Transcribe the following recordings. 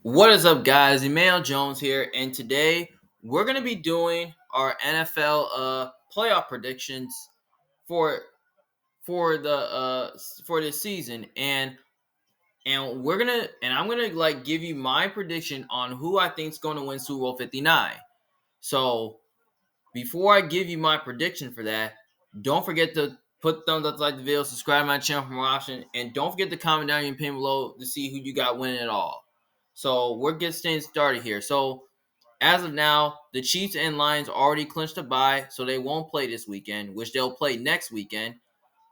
What is up, guys? Emmanuel Jones here, and today we're gonna be doing our NFL playoff predictions for for this season, and I'm gonna like give you my prediction on who I think is going to win Super Bowl 59. So before I give you my prediction for that, don't forget to put thumbs up, like the video, subscribe to my channel for more options, and don't forget to comment down in the opinion below to see who you got winning it all. So we're getting started here. So as of now, the Chiefs and Lions already clinched a bye, so they won't play this weekend, which they'll play next weekend.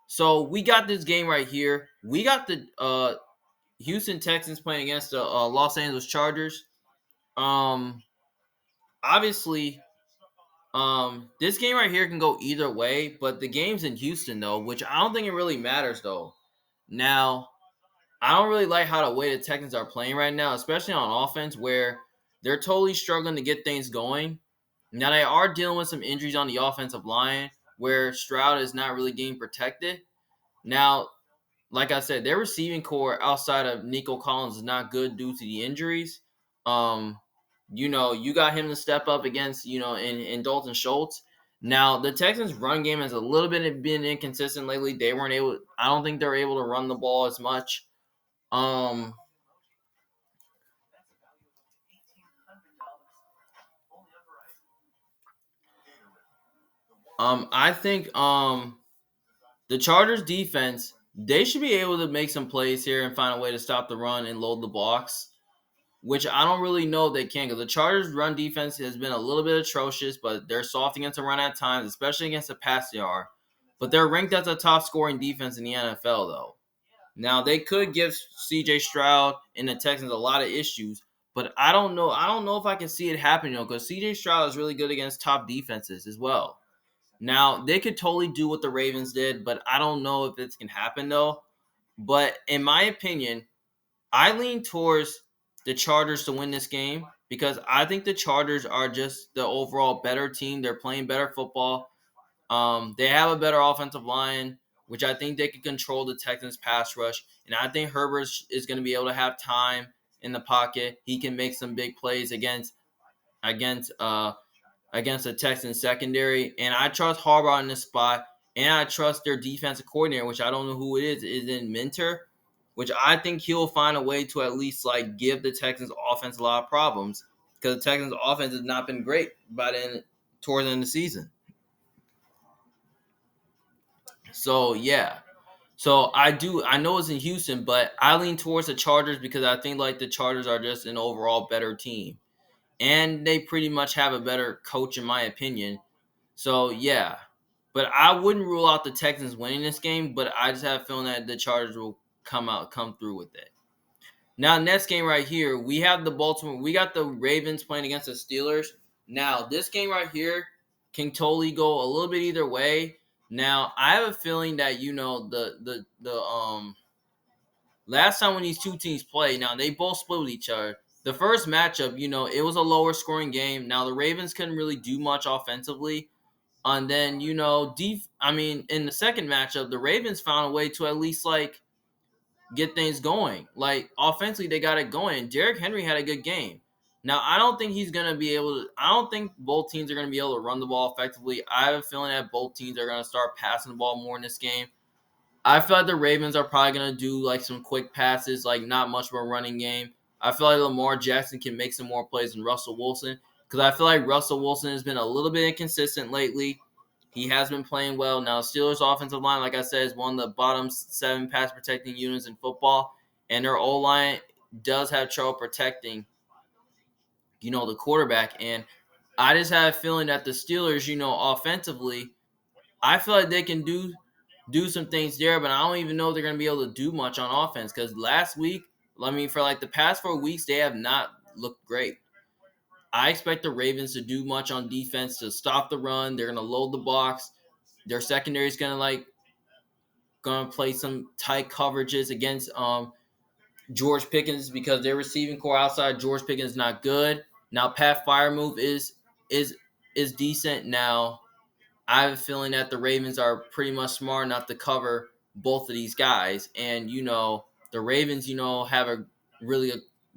So we got this game right here. We got the Houston Texans playing against the Los Angeles Chargers. Um, Obviously, this game right here can go either way, but the game's in Houston though, which I don't think it really matters though. Now, I don't really like how the way the Texans are playing right now, especially on offense, where they're totally struggling to get things going. Now they are dealing with some injuries on the offensive line, where Stroud is not really getting protected. Now, like I said, their receiving core outside of Nico Collins is not good due to the injuries. Um, you got him to step up against, in Dalton Schultz. Now, the Texans' run game has a little bit been inconsistent lately. They weren't able. I don't think they're able to run the ball as much. Um, I think the Chargers defense, they should be able to make some plays here and find a way to stop the run and load the box, which I don't really know if they can, because the Chargers run defense has been a little bit atrocious, but they're soft against the run at times, especially against the pass they are. But they're ranked as a top scoring defense in the NFL though. Now they could give CJ Stroud and the Texans a lot of issues, but I don't know. I don't know if I can see it happening though, because CJ Stroud is really good against top defenses as well. Now, they could totally do what the Ravens did, but I don't know if this can happen though. But in my opinion, I lean towards the Chargers to win this game because I think the Chargers are just the overall better team. They're playing better football. They have a better offensive line, which I think they can control the Texans pass rush. And I think Herbert is going to be able to have time in the pocket. He can make some big plays against against the Texans secondary. And I trust Harbaugh in this spot. And I trust their defensive coordinator, which I don't know who it is in Minter, which I think he'll find a way to at least like give the Texans offense a lot of problems because the Texans offense has not been great by the end, towards the end of the season. So yeah. So I know it's in Houston, but I lean towards the Chargers because I think like the Chargers are just an overall better team. And they pretty much have a better coach in my opinion. So yeah, but I wouldn't rule out the Texans winning this game. But I just have a feeling that the Chargers will come through with it. Now, next game right here, we got the Ravens playing against the Steelers. Now, this game right here can totally go a little bit either way. Now, I have a feeling that the last time when these two teams played, now they both split with each other. The first matchup, it was a lower scoring game. Now the Ravens couldn't really do much offensively. And then, in the second matchup, the Ravens found a way to at least like get things going. Like offensively, they got it going. Derrick Henry had a good game. Now, I don't think he's gonna be able to. I don't think both teams are gonna be able to run the ball effectively. I have a feeling that both teams are gonna start passing the ball more in this game. I feel like the Ravens are probably gonna do like some quick passes, like not much of a running game. I feel like Lamar Jackson can make some more plays than Russell Wilson because I feel like Russell Wilson has been a little bit inconsistent lately. He has been playing well. Now, Steelers' offensive line, like I said, is one of the bottom 7 pass protecting units in football, and their O line does have trouble protecting, the quarterback. And I just have a feeling that the Steelers, offensively, I feel like they can do some things there, but I don't even know if they're going to be able to do much on offense because last week, for like the past 4 weeks, they have not looked great. I expect the Ravens to do much on defense to stop the run. They're going to load the box. Their secondary is going to play some tight coverages against George Pickens because their receiving core outside George Pickens is not good. Now Pat Freiermuth is decent. Now I have a feeling that the Ravens are pretty much smart enough to cover both of these guys, and the Ravens have a really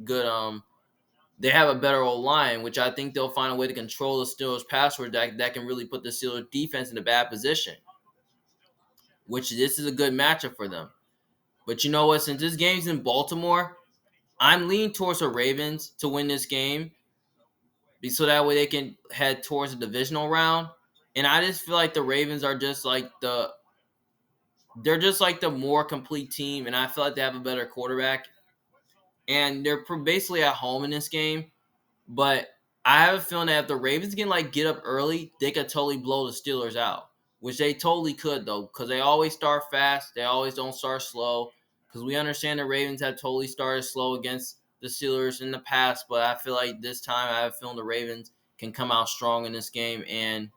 good they have a better old line, which I think they'll find a way to control the Steelers' pass rush that can really put the Steelers' defense in a bad position. Which this is a good matchup for them. But you know what? Since this game's in Baltimore, I'm leaning towards the Ravens to win this game, so that way they can head towards the divisional round. And I just feel like the Ravens are just like they're just like the more complete team, and I feel like they have a better quarterback, and they're basically at home in this game. But I have a feeling that if the Ravens can like get up early, they could totally blow the Steelers out, which they totally could though, because they always start fast. They always don't start slow. Because we understand the Ravens have totally started slow against the Steelers in the past, but I feel like this time I have a feeling the Ravens can come out strong in this game, and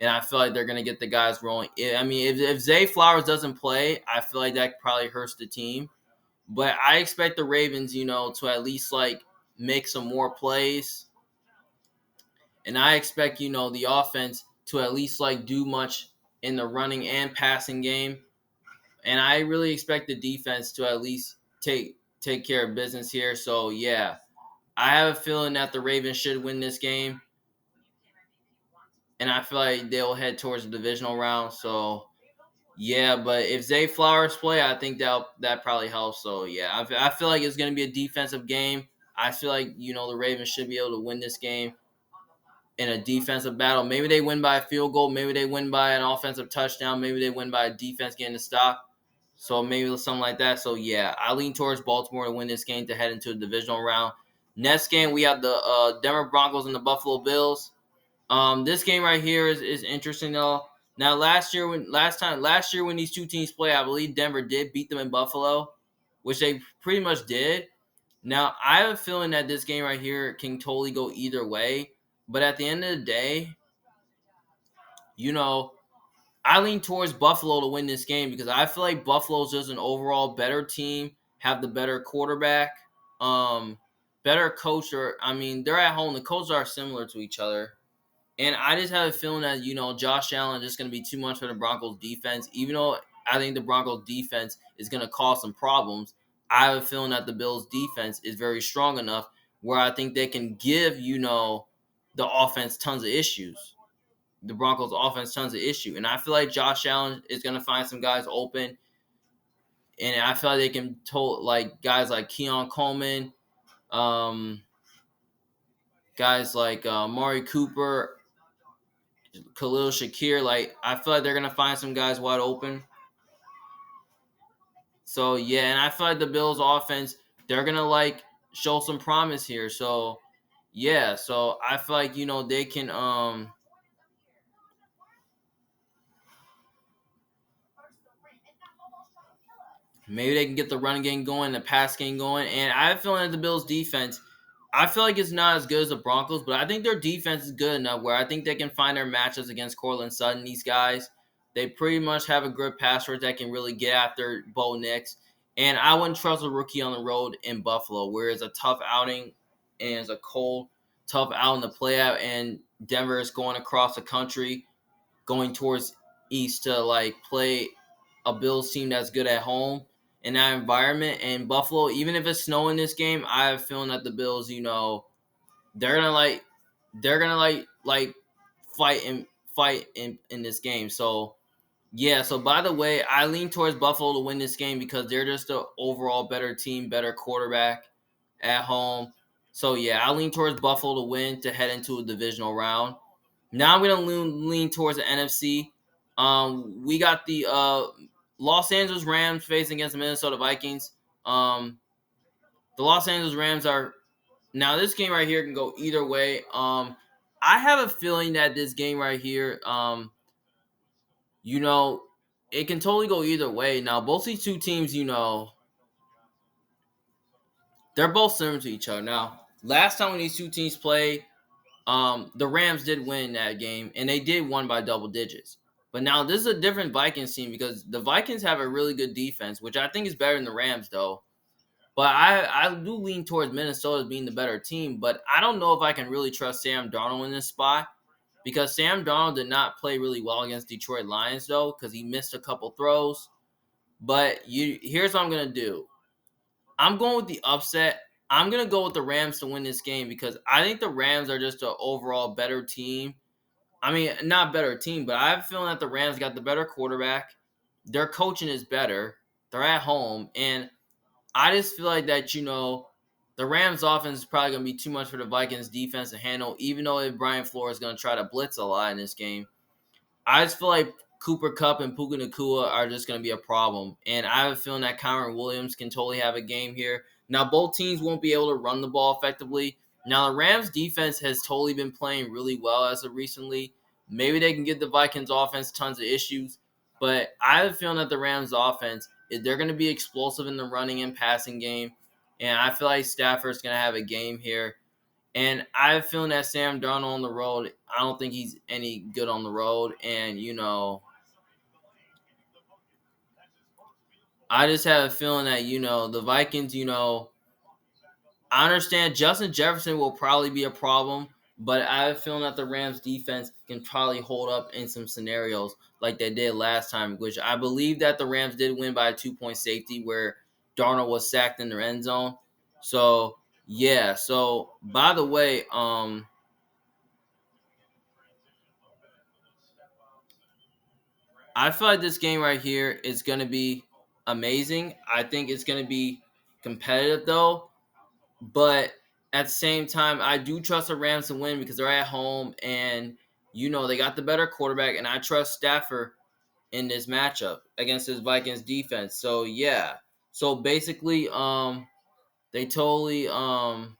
I feel like they're gonna get the guys rolling. I mean, if Zay Flowers doesn't play, I feel like that probably hurts the team. But I expect the Ravens, to at least like make some more plays, and I expect the offense to at least like do much in the running and passing game, and I really expect the defense to at least take care of business here. So yeah, I have a feeling that the Ravens should win this game, and I feel like they'll head towards the divisional round. So yeah, but if Zay Flowers play, I think that probably helps. So yeah, I feel like it's going to be a defensive game. I feel like the Ravens should be able to win this game in a defensive battle. Maybe they win by a field goal. Maybe they win by an offensive touchdown. Maybe they win by a defense getting a stop. So maybe something like that. So yeah, I lean towards Baltimore to win this game to head into a divisional round. Next game we have the Denver Broncos and the Buffalo Bills. This game right here is interesting though. Now last year when these two teams play, I believe Denver did beat them in Buffalo, which they pretty much did. Now I have a feeling that this game right here can totally go either way. But at the end of the day, you know, I lean towards Buffalo to win this game because I feel like Buffalo's just an overall better team, have the better quarterback, better coach. Or I mean, they're at home. The coaches are similar to each other. And I just have a feeling that, Josh Allen is just going to be too much for the Broncos defense. Even though I think the Broncos defense is going to cause some problems, I have a feeling that the Bills defense is very strong enough where I think they can give, the offense tons of issues. The Broncos offense tons of issue. And I feel like Josh Allen is going to find some guys open. And I feel like they can like guys like Keon Coleman, guys like Mari Cooper, Khalil Shakir. Like, I feel like they're gonna find some guys wide open. So yeah, and I feel like the Bills offense, they're gonna like show some promise here. So yeah, so I feel like they can maybe they can get the run game going, the pass game going, and I have a feeling that the Bills defense, I feel like it's not as good as the Broncos, but I think their defense is good enough where I think they can find their matchups against Cortland Sutton. These guys, they pretty much have a good pass rush that can really get after Bo Nix. And I wouldn't trust a rookie on the road in Buffalo, where it's a tough outing and it's a cold, tough outing to play out. And Denver is going across the country, going towards east to like play a Bills team that's good at home in that environment. And Buffalo, even if it's snowing this game, I have a feeling that the Bills, they're gonna like fight in this game. So yeah. So by the way, I lean towards Buffalo to win this game because they're just the overall better team, better quarterback at home. So yeah, I lean towards Buffalo to win to head into a divisional round. Now I'm gonna lean towards the NFC. We got the Los Angeles Rams facing against the Minnesota Vikings. The Los Angeles Rams are now this game right here can go either way. I have a feeling that this game right here, you know, it can totally go either way. Now both these two teams, they're both similar to each other. Now last time when these two teams played, the Rams did win that game, and they did win by double digits. But now this is a different Vikings team because the Vikings have a really good defense, which I think is better than the Rams, though. But I do lean towards Minnesota being the better team. But I don't know if I can really trust Sam Darnold in this spot because Sam Darnold did not play really well against Detroit Lions, though, because he missed a couple throws. But here's what I'm going to do. I'm going with the upset. I'm gonna go with the Rams to win this game because I think the Rams are just an overall better team. I mean, not better team, but I have a feeling that the Rams got the better quarterback. Their coaching is better. They're at home, and I just feel like that the Rams offense is probably gonna be too much for the Vikings defense to handle. Even though if Brian Flores is gonna try to blitz a lot in this game, I just feel like Cooper Cup and Puka Nakua are just going to be a problem. And I have a feeling that Kyron Williams can totally have a game here. Now, both teams won't be able to run the ball effectively. Now, the Rams defense has totally been playing really well as of recently. Maybe they can give the Vikings offense tons of issues. But I have a feeling that the Rams offense, they're going to be explosive in the running and passing game. And I feel like Stafford's going to have a game here. And I have a feeling that Sam Darnold on the road, I don't think he's any good on the road. And, I just have a feeling that, the Vikings, I understand Justin Jefferson will probably be a problem, but I have a feeling that the Rams defense can probably hold up in some scenarios like they did last time, which I believe that the Rams did win by a 2-point safety where Darnold was sacked in their end zone. So, yeah. So, by the way, I feel like this game right here is going to be amazing. I think it's going to be competitive though, but at the same time, I do trust the Rams to win because they're at home and they got the better quarterback, and I trust Stafford in this matchup against this Vikings defense. So yeah, so basically, they totally the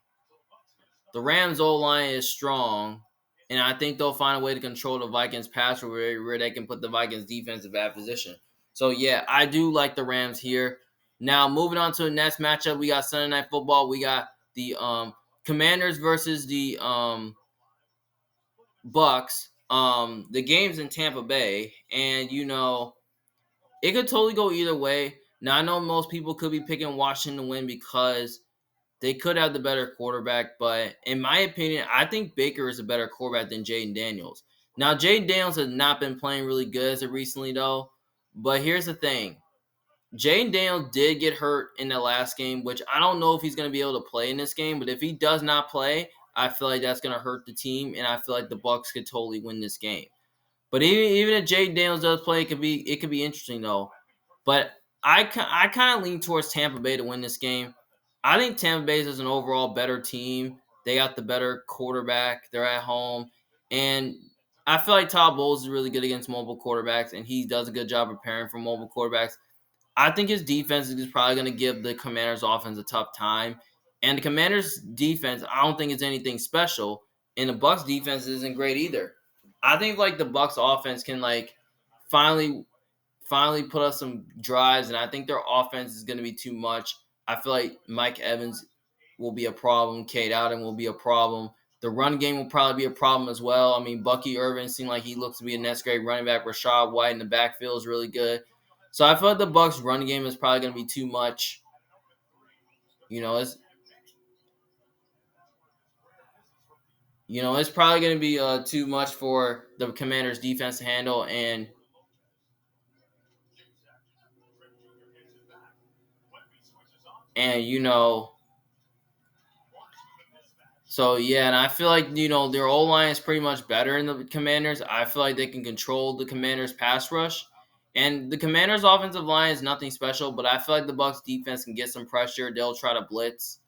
Rams O line is strong, and I think they'll find a way to control the Vikings pass where they can put the Vikings defense in bad position. So yeah, I do like the Rams here. Now moving on to the next matchup, we got Sunday Night Football. We got the Commanders versus the Bucks. The game's in Tampa Bay, and it could totally go either way. Now I know most people could be picking Washington to win because they could have the better quarterback, but in my opinion, I think Baker is a better quarterback than Jaden Daniels. Now, Jaden Daniels has not been playing really good as of recently, though. But here's the thing: Jaden Daniels did get hurt in the last game, which I don't know if he's going to be able to play in this game. But if he does not play, I feel like that's going to hurt the team, and I feel like the Bucks could totally win this game. But even if Jaden Daniels does play, it could be interesting though. But I kind of lean towards Tampa Bay to win this game. I think Tampa Bay is an overall better team. They got the better quarterback. They're at home, and I feel like Todd Bowles is really good against mobile quarterbacks, and he does a good job preparing for mobile quarterbacks. I think his defense is probably going to give the Commanders' offense a tough time, and the Commanders' defense I don't think is anything special, and the Bucks' defense isn't great either. I think like the Bucks' offense can finally put up some drives, and I think their offense is going to be too much. I feel like Mike Evans will be a problem. Cade Allen will be a problem. The run game will probably be a problem as well. I mean, Bucky Irvin seemed like he looks to be a next great running back. Rashad White in the backfield is really good. So I feel like the Bucks' run game is probably going to be too much. It's it's probably going to be too much for the Commanders' defense to handle, and so yeah, and I feel like their O line is pretty much better in the Commanders. I feel like they can control the Commanders' pass rush, and the Commanders' offensive line is nothing special. But I feel like the Bucks' defense can get some pressure. They'll try to blitz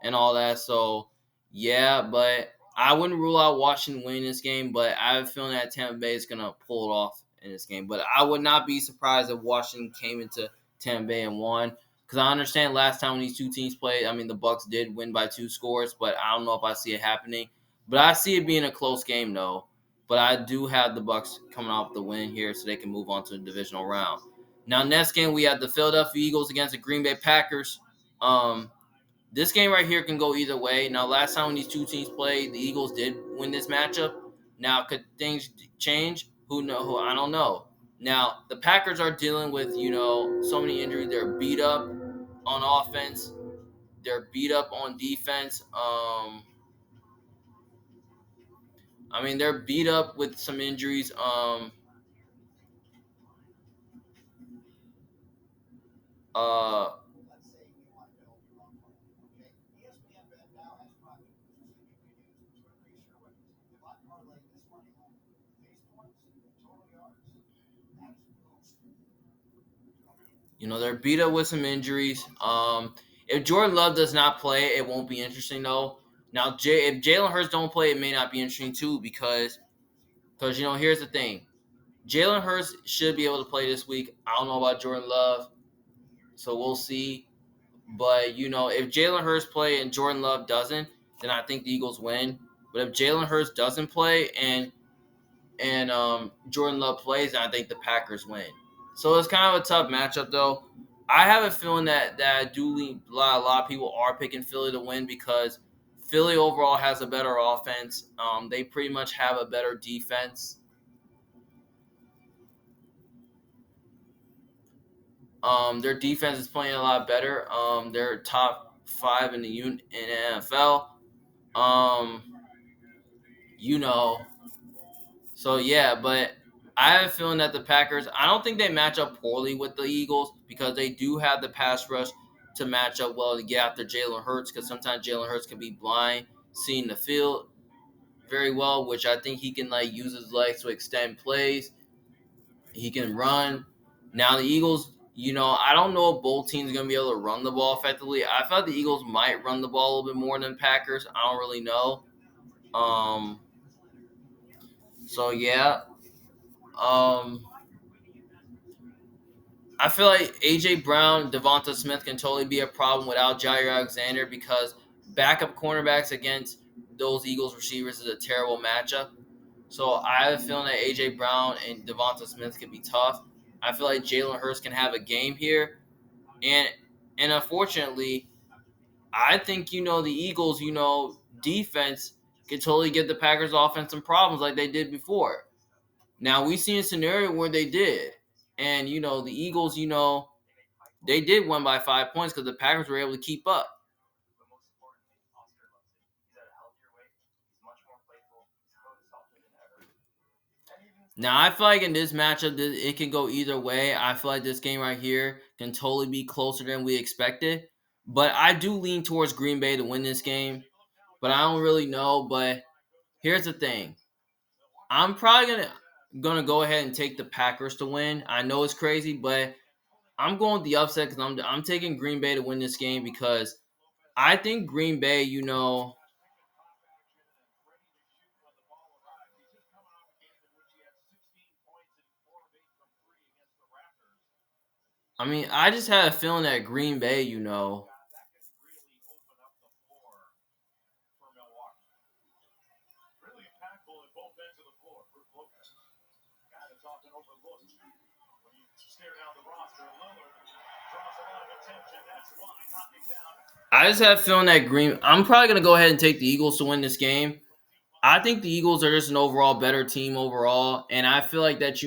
and all that. So yeah, but I wouldn't rule out Washington winning this game. But I have a feeling that Tampa Bay is gonna pull it off in this game. But I would not be surprised if Washington came into Tampa Bay and won. Because I understand last time when these two teams played, I mean, the Bucks did win by 2 scores, but I don't know if I see it happening. But I see it being a close game, though. But I do have the Bucks coming off the win here, so they can move on to the divisional round. Now, next game we have the Philadelphia Eagles against the Green Bay Packers. This game right here can go either way. Now, last time when these two teams played, the Eagles did win this matchup. Now, could things change? Who know? Who I don't know. Now, the Packers are dealing with so many injuries. They're beat up on offense. They're beat up on defense. I mean, they're beat up with some injuries. Uh, They're beat up with some injuries. If Jordan Love does not play, it won't be interesting though. Now, if Jalen Hurts don't play, it may not be interesting too because here's the thing: Jalen Hurts should be able to play this week. I don't know about Jordan Love, so we'll see. But if Jalen Hurts play and Jordan Love doesn't, then I think the Eagles win. But if Jalen Hurts doesn't play and Jordan Love plays, and I think the Packers win. So it's kind of a tough matchup, though. I have a feeling that a lot of people are picking Philly to win because Philly overall has a better offense. They pretty much have a better defense. Their defense is playing a lot better. They're top five in NFL. Um, you know, So yeah, but I have a feeling that the Packers, I don't think they match up poorly with the Eagles because they do have the pass rush to match up well to get after Jalen Hurts because sometimes Jalen Hurts can be blind, seeing the field very well, which I think he can use his legs to extend plays. He can run. Now the Eagles, I don't know if both teams are gonna be able to run the ball effectively. I thought the Eagles might run the ball a little bit more than Packers. I don't really know. Um, so yeah. Um, I feel like AJ Brown, Devonta Smith can totally be a problem without Jair Alexander because backup cornerbacks against those Eagles receivers is a terrible matchup. So I have a feeling that AJ Brown and Devonta Smith can be tough. I feel like Jalen Hurts can have a game here, and unfortunately, I think the Eagles defense can totally get the Packers offense some problems like they did before. Now we've seen a scenario where they did, and the Eagles they did win by 5 points because the Packers were able to keep up. Now, I feel like in this matchup, it can go either way. I feel like this game right here can totally be closer than we expected. But I do lean towards Green Bay to win this game. But I don't really know. But here's the thing. I'm probably gonna go ahead and take the Packers to win. I know it's crazy, but I'm going with the upset because I'm taking Green Bay to win this game because I think Green Bay, I mean, I just had a feeling that Green Bay, I just have a feeling that Green. I'm probably gonna go ahead and take the Eagles to win this game. I think the Eagles are just an overall better team overall, and I feel like that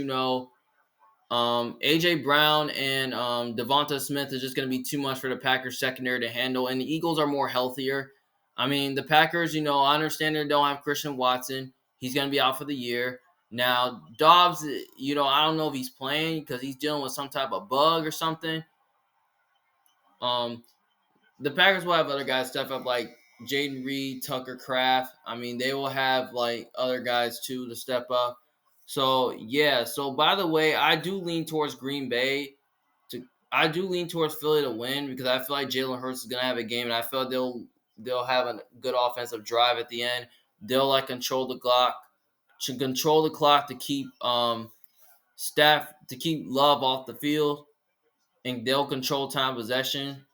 AJ Brown and Devonta Smith is just going to be too much for the Packers secondary to handle, and the Eagles are more healthier. I mean, the Packers, I understand they don't have Christian Watson. He's going to be out for the year. Now, Dobbs, I don't know if he's playing because he's dealing with some type of bug or something. Um, the Packers will have other guys step up like Jaden Reed, Tucker Kraft. I mean, they will have other guys too to step up. So yeah. So by the way, I do lean towards Green Bay. I do lean towards Philly to win because I feel like Jalen Hurts is gonna have a game, and I feel like they'll have a good offensive drive at the end. They'll control the clock, to keep staff to keep Love off the field, and they'll control time possession.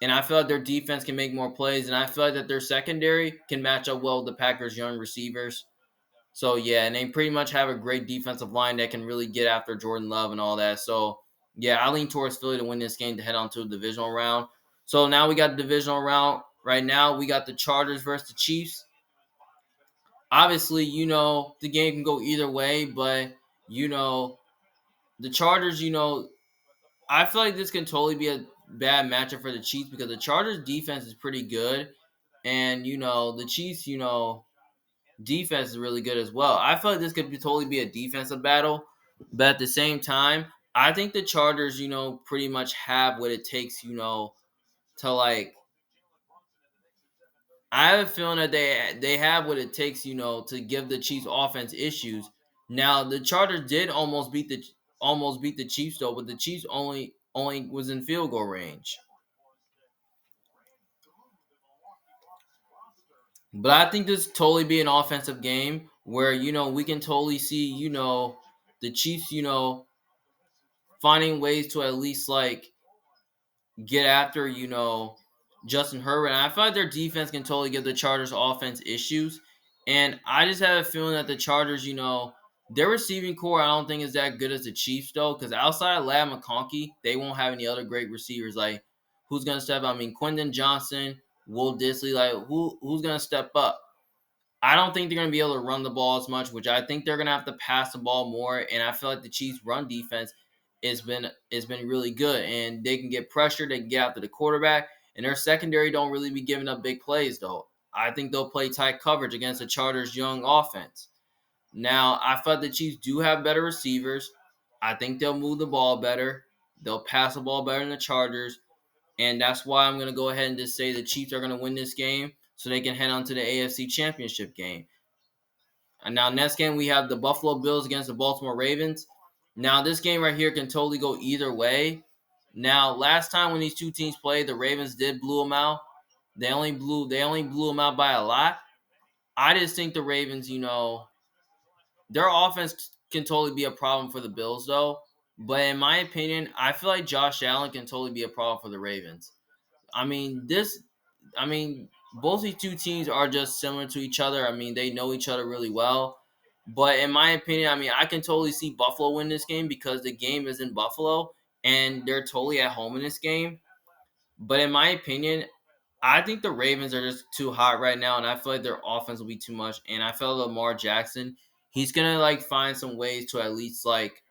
And I feel like their defense can make more plays, and I feel like that their secondary can match up well with the Packers' young receivers. So yeah, and they pretty much have a great defensive line that can really get after Jordan Love and all that. So yeah, I lean towards Philly to win this game to head on to the divisional round. So now we got the divisional round. Right now we got the Chargers versus the Chiefs. Obviously, the game can go either way, but you know the Chargers. I feel like this can totally be a bad matchup for the Chiefs because the Chargers defense is pretty good, and the Chiefs, defense is really good as well. I feel like this could totally be a defensive battle, but at the same time, I think the Chargers, pretty much have what it takes, to I have a feeling that they have what it takes, to give the Chiefs offense issues. Now the Chargers did almost beat the Chiefs though, but the Chiefs only only was in field goal range. But I think this totally be an offensive game where we can totally see the Chiefs finding ways to at least like get after Justin Herbert. And I feel like their defense can totally give the Chargers offense issues. And I just have a feeling that the Chargers, their receiving core, I don't think is that good as the Chiefs though, because outside of Lab McConkey, they won't have any other great receivers. Like who's gonna step up? I mean, Quentin Johnson, Will Disley, like who's gonna step up? I don't think they're going to be able to run the ball as much, which I think they're going to have to pass the ball more. And I feel like the Chiefs' run defense has been really good, and they can get pressure, they can get after the quarterback, and their secondary don't really be giving up big plays though. I think they'll play tight coverage against the Chargers' young offense. Now, I felt the Chiefs do have better receivers. I think they'll move the ball better. They'll pass the ball better than the Chargers. And that's why I'm going to go ahead and just say the Chiefs are going to win this game so they can head on to the AFC Championship game. And now next game we have the Buffalo Bills against the Baltimore Ravens. Now this game right here can totally go either way. Now last time when these two teams played, the Ravens did blew them out. They only blew them out by a lot. I just think the Ravens, their offense can totally be a problem for the Bills though. But in my opinion, I feel like Josh Allen can totally be a problem for the Ravens. I mean, both these two teams are just similar to each other. I mean, they know each other really well. But in my opinion, I mean, I can totally see Buffalo win this game because the game is in Buffalo and they're totally at home in this game. But in my opinion, I think the Ravens are just too hot right now, and I feel like their offense will be too much. And I feel Lamar Jackson, he's gonna like find some ways to at least like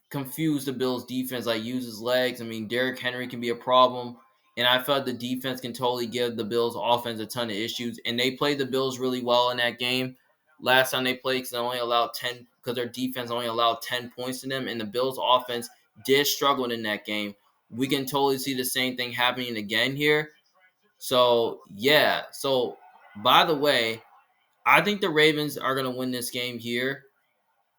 confuse the Bills defense, like use his legs. I mean, Derrick Henry can be a problem. And I felt the defense can totally give the Bills offense a ton of issues. And they played the Bills really well in that game. Last time they played, because they only allowed 10, because their defense only allowed 10 points to them. And the Bills offense did struggle in that game. We can totally see the same thing happening again here. So, yeah. So, by the way, I think the Ravens are going to win this game here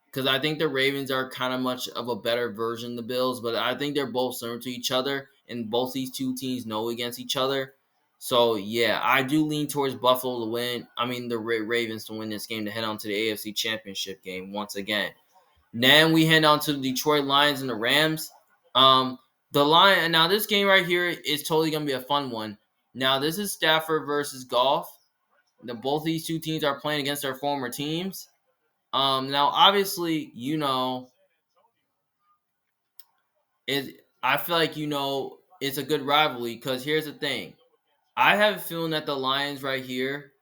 because I think the Ravens are kind of much of a better version of the Bills, but I think they're both similar to each other, and both these two teams know against each other. So yeah, I do lean towards Buffalo to win. I mean the Ravens to win this game to head on to the AFC Championship game once again. Then we head on to the Detroit Lions and the Rams. The Lion now this game right here is totally gonna be a fun one. Now this is Stafford versus Goff. Both these two teams are playing against their former teams. Now obviously, I feel like it's a good rivalry because here's the thing. I have a feeling that the Lions right here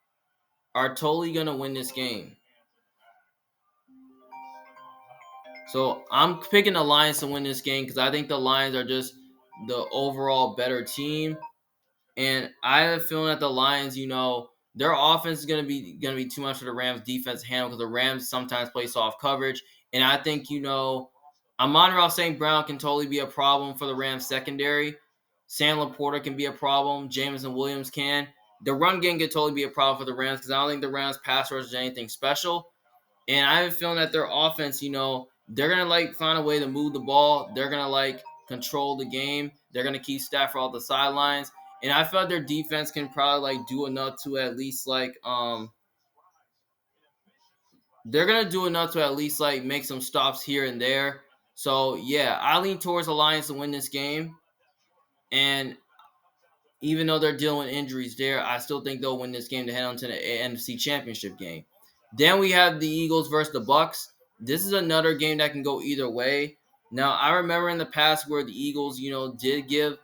are totally gonna win this game. So I'm picking the Lions to win this game because I think the Lions are just the overall better team. And I have a feeling that the Lions, their offense is gonna be too much for the Rams defense to handle because the Rams sometimes play soft coverage. And I think, Amon-Ra St. Brown can totally be a problem for the Rams secondary. Sam Laporta can be a problem. Jameson Williams can. The run game can totally be a problem for the Rams because I don't think the Rams pass rush is anything special. And I have a feeling that their offense, they're gonna like find a way to move the ball. They're gonna like control the game. They're gonna keep Stafford off the sidelines. And I felt their defense can probably like do enough to at least they're gonna do enough to at least like make some stops here and there. So yeah, I lean towards the Lions to win this game. And even though they're dealing with injuries there, I still think they'll win this game to head on to the NFC Championship game. Then we have the Eagles versus the Bucks. This is another game that can go either way. Now, I remember in the past where the Eagles, did give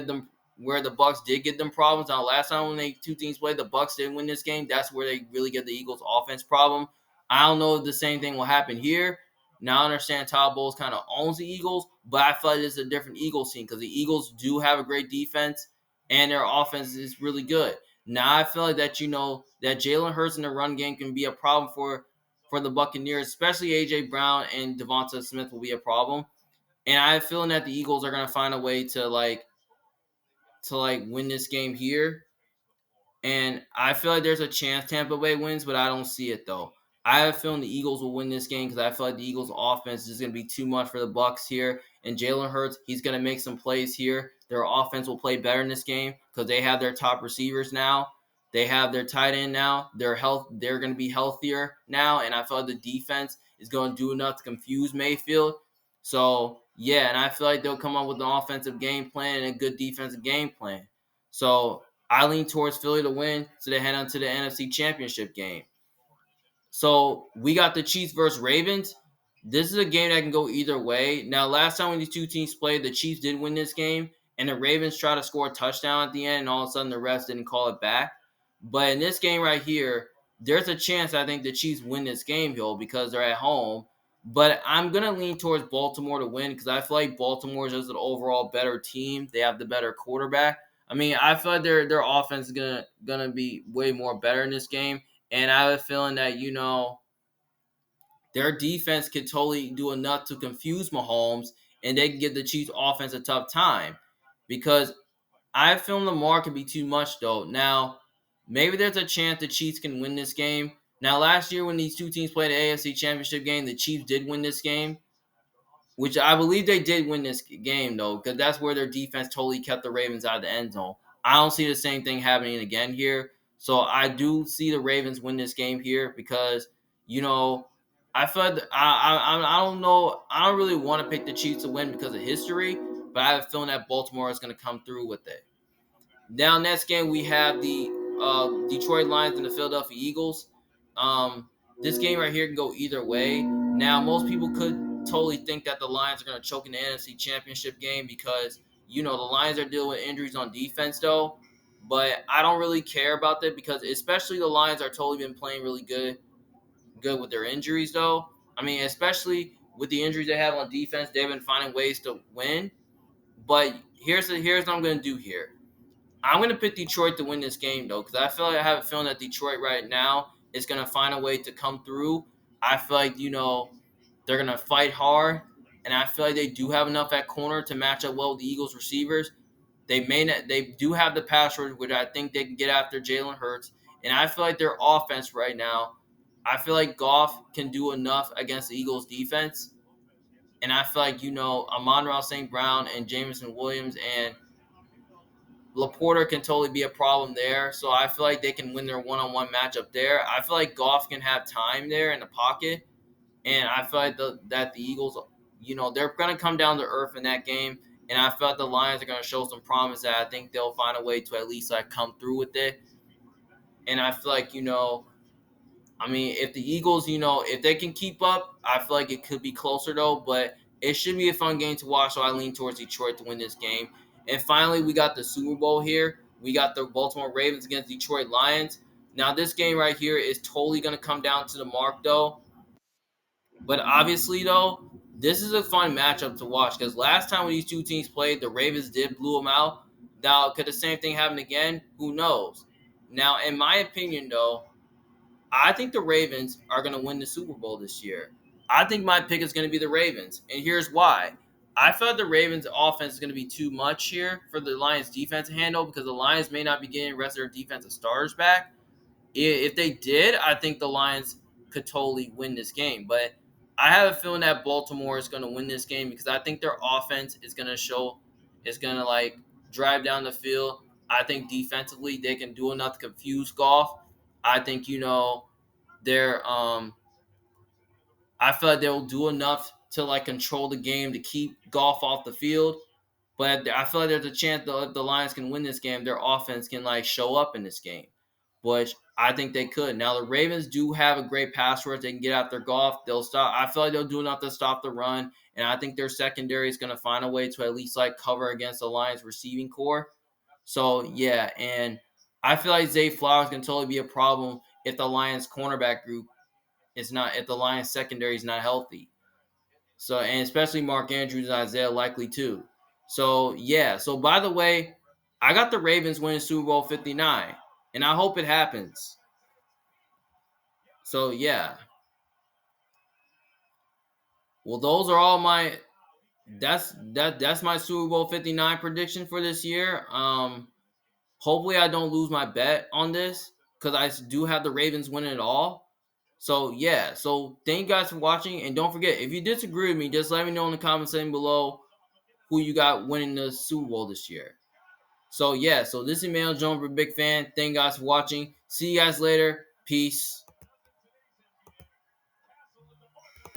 them where the Bucks did give them problems. Now, last time when they two teams played, the Bucks didn't win this game. That's where they really give the Eagles offense problem. I don't know if the same thing will happen here. Now I understand Todd Bowles kind of owns the Eagles, but I feel like it's a different Eagles team because the Eagles do have a great defense and their offense is really good. Now I feel like that that Jalen Hurts in the run game can be a problem for the Buccaneers, especially AJ Brown and Devonta Smith will be a problem. And I have a feeling that the Eagles are gonna find a way to win this game here. And I feel like there's a chance Tampa Bay wins, but I don't see it though. I have a feeling the Eagles will win this game because I feel like the Eagles' offense is going to be too much for the Bucks here. And Jalen Hurts, he's going to make some plays here. Their offense will play better in this game because they have their top receivers now. They have their tight end now. They're going to be healthier now, and I feel like the defense is going to do enough to confuse Mayfield. So yeah, and I feel like they'll come up with an offensive game plan and a good defensive game plan. So I lean towards Philly to win, so they head on to the NFC Championship game. So we got the Chiefs versus Ravens. This is a game that can go either way. Now, last time when these two teams played, the Chiefs did win this game, and the Ravens tried to score a touchdown at the end, and all of a sudden the refs didn't call it back. But in this game right here, there's a chance I think the Chiefs win this game, Hill, because they're at home. But I'm gonna lean towards Baltimore to win because I feel like Baltimore is just an overall better team. They have the better quarterback. I mean, I feel like their offense is gonna be way more better in this game. And I have a feeling that, their defense could totally do enough to confuse Mahomes and they can give the Chiefs offense a tough time. Because I have feeling Lamar could be too much though. Now, maybe there's a chance the Chiefs can win this game. Now, last year when these two teams played the AFC Championship game, the Chiefs did win this game, which I believe they did win this game though, because that's where their defense totally kept the Ravens out of the end zone. I don't see the same thing happening again here. So I do see the Ravens win this game here because, I feel like I don't know. I don't really want to pick the Chiefs to win because of history, but I have a feeling that Baltimore is going to come through with it. Now, next game, we have the Detroit Lions and the Philadelphia Eagles. This game right here can go either way. Now, most people could totally think that the Lions are going to choke in the NFC Championship game because, the Lions are dealing with injuries on defense, though. But I don't really care about that because especially the Lions are totally been playing really good with their injuries, though. I mean, especially with the injuries they have on defense, they've been finding ways to win. But here's what I'm going to do here. I'm going to pick Detroit to win this game, though, because I feel like I have a feeling that Detroit right now is going to find a way to come through. I feel like, they're going to fight hard, and I feel like they do have enough at corner to match up well with the Eagles receivers. They do have the pass rush, which I think they can get after Jalen Hurts, and I feel like their offense right now, I feel like Goff can do enough against the Eagles defense, and I feel like, Amon-Ra St. Brown and Jameson Williams and Laporta can totally be a problem there. So I feel like they can win their one-on-one matchup there. I feel like Goff can have time there in the pocket. And I feel like that the Eagles, they're going to come down to earth in that game. And I feel like the Lions are going to show some promise that I think they'll find a way to at least come through with it. And I feel like, I mean, if the Eagles, if they can keep up, I feel like it could be closer though, but it should be a fun game to watch. So I lean towards Detroit to win this game. And finally, we got the Super Bowl here. We got the Baltimore Ravens against Detroit Lions. Now, this game right here is totally going to come down to the mark though. But obviously, though, this is a fun matchup to watch because last time when these two teams played, the Ravens did blew them out. Now, could the same thing happen again? Who knows? Now, in my opinion, though, I think the Ravens are going to win the Super Bowl this year. I think my pick is going to be the Ravens, and here's why. I felt the Ravens' offense is going to be too much here for the Lions' defense to handle because the Lions may not be getting the rest of their defensive starters back. If they did, I think the Lions could totally win this game. But I have a feeling that Baltimore is going to win this game because I think their offense is going to drive down the field. I think defensively they can do enough to confuse Goff. I think they're I feel like they'll do enough to control the game to keep Goff off the field. But I feel like there's a chance that if the Lions can win this game, their offense can show up in this game, which I think they could. Now the Ravens do have a great pass rush; they can get after Goff. They'll stop. I feel like they'll do enough to stop the run, and I think their secondary is going to find a way to at least cover against the Lions receiving core. So yeah, and I feel like Zay Flowers can totally be a problem if the Lions cornerback group is not if the Lions secondary is not healthy. So and especially Mark Andrews and Isaiah Likely too. So yeah. So by the way, I got the Ravens winning Super Bowl 59, and I hope it happens. So yeah. Well, those are all my that's my Super Bowl 59 prediction for this year. Hopefully I don't lose my bet on this because I do have the Ravens winning it all. So yeah, so thank you guys for watching, and don't forget, if you disagree with me, just let me know in the comment section below who you got winning the Super Bowl this year. So yeah, so this is Emmanuel Jones, we're a big fan. Thank you guys for watching. See you guys later. Peace.